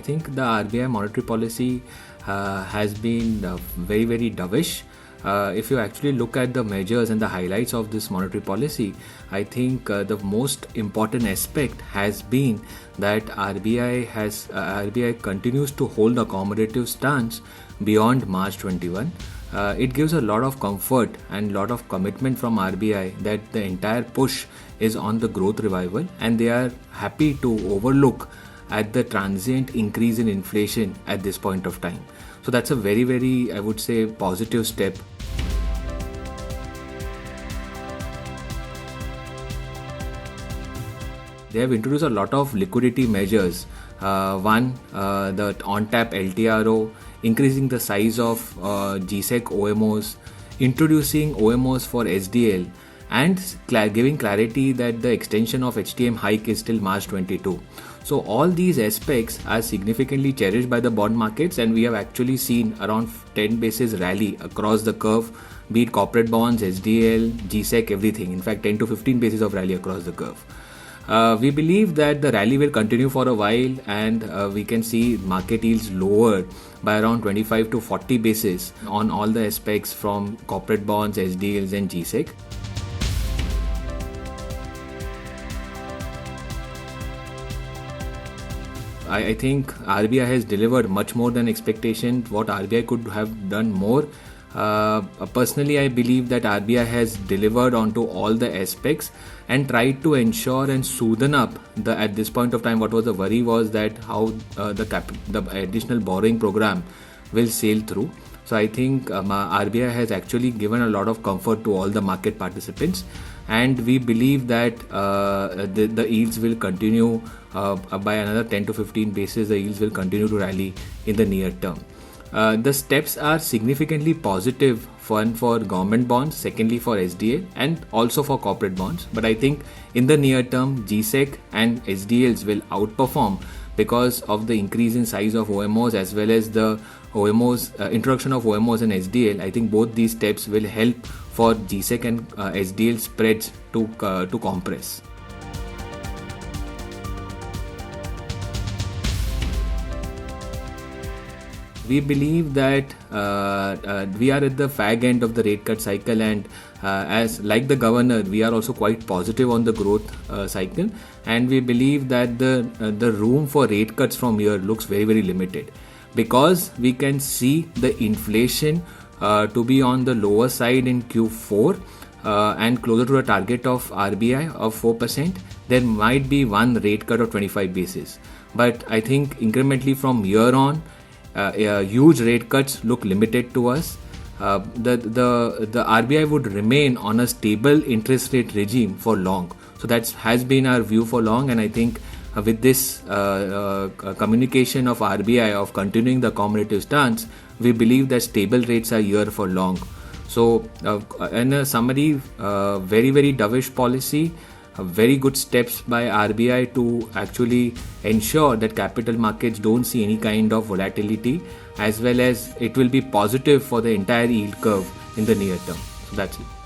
think the RBI monetary policy has been very, very dovish. If you actually look at the measures and the highlights of this monetary policy, I think the most important aspect has been that RBI continues to hold accommodative stance beyond March 21. It gives a lot of comfort and lot of commitment from RBI that the entire push is on the growth revival, and they are happy to overlook at the transient increase in inflation at this point of time. So that's a very, very, I would say, positive step. They have introduced a lot of liquidity measures. The on-tap LTRO, increasing the size of GSEC OMOs, introducing OMOs for SDL, and giving clarity that the extension of HTM hike is till March 22. So all these aspects are significantly cherished by the bond markets, and we have actually seen around 10 basis rally across the curve, be it corporate bonds, SDL, GSEC, everything. In fact, 10 to 15 basis of rally across the curve. We believe that the rally will continue for a while, and we can see market yields lowered by around 25 to 40 basis on all the aspects from corporate bonds, SDLs and GSEC. I think RBI has delivered much more than expectation. What RBI could have done more. Personally, I believe that RBI has delivered onto all the aspects and tried to ensure and soothen up at this point of time. What was the worry was that how the additional borrowing program will sail through. So I think RBI has actually given a lot of comfort to all the market participants, and we believe that the yields will continue by another 10 to 15 basis. The yields will continue to rally in the near term. The steps are significantly positive, one for government bonds, secondly for SDA, and also for corporate bonds. But I think in the near term, GSEC and SDLs will outperform because of the increase in size of OMOs as well as the introduction of OMOs and SDL. I think both these steps will help for GSEC and SDL spreads to compress. We believe that we are at the fag end of the rate cut cycle, and as like the governor, we are also quite positive on the growth cycle, and we believe that the room for rate cuts from here looks very, very limited, because we can see the inflation to be on the lower side in Q4 and closer to a target of RBI of 4%. There might be one rate cut of 25 basis, but I think incrementally from here on, huge rate cuts look limited to us. The RBI would remain on a stable interest rate regime for long. So that has been our view for long, and I think with this communication of RBI of continuing the accommodative stance, we believe that stable rates are here for long. So in a summary, very, very dovish policy, very good steps by RBI to actually ensure that capital markets don't see any kind of volatility, as well as it will be positive for the entire yield curve in the near term. So that's it.